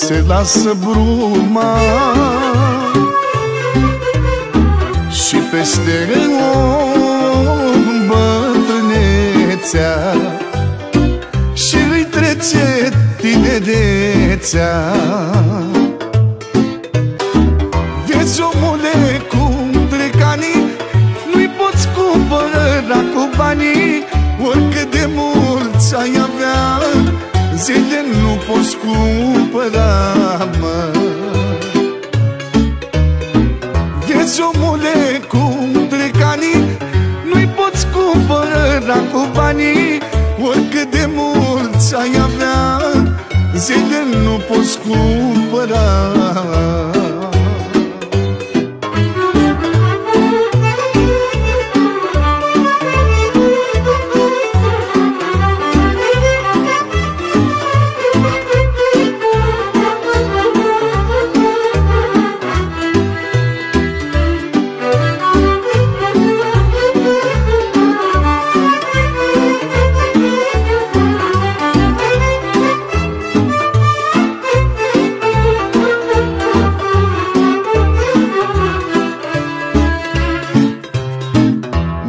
se lasă bruma și peste om bătrânețea și îi trece tinerețea. Vezi, omule, cum trec ani, nu-i poți cumpăra cu banii. Oricât de mulți ai avea, zile nu poți cumpăra, mă. Vezi, omule, cum trec ani, nu-i poți cumpăra cu banii. Oricât de mulți ai avea, zile nu poți cumpăra.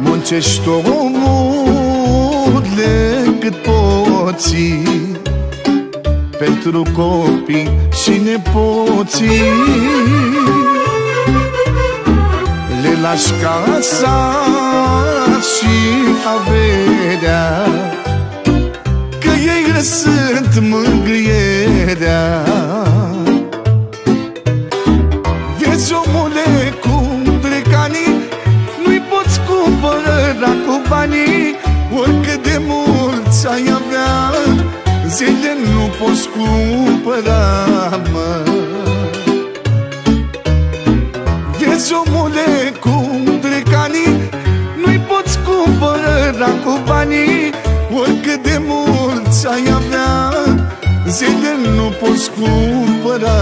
Muncești, omule, cât poți pentru copii și nepoții. Le lași casa și averea, că ei sunt mângâierea. Vezi, omule, cum trec ani, nu-i poți cumpăra cu banii. Oricât de mulți ai avea, zile nu poți cumpăra, mă. Vezi, omule, cum trec ani, nu-i poți cumpăra cu banii. Oricât de mulți ai avea, zile nu poți cumpăra.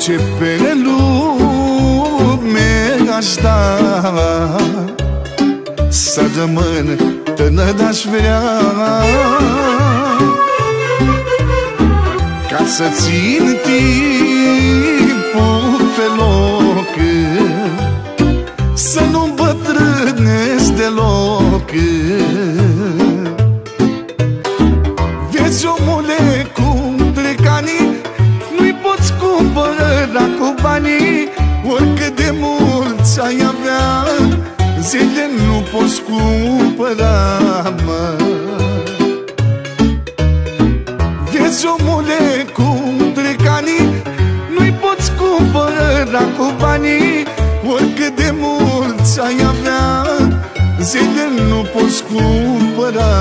Ce pe lume aș da, să rămân tânăr de-aș vrea, ca să țin timpul pe loc, să nu îmbătrânesc deloc. Vezi, omule, cum trec ani, nu-i poți cumpăra cu banii. Oricât de mulți ai avea, zile nu poți cumpăra, mă. Vezi, omule, cum trec ani, nu-i poți cumpăra cu banii. Oricât de mulți ai avea, zile nu poți cumpăra.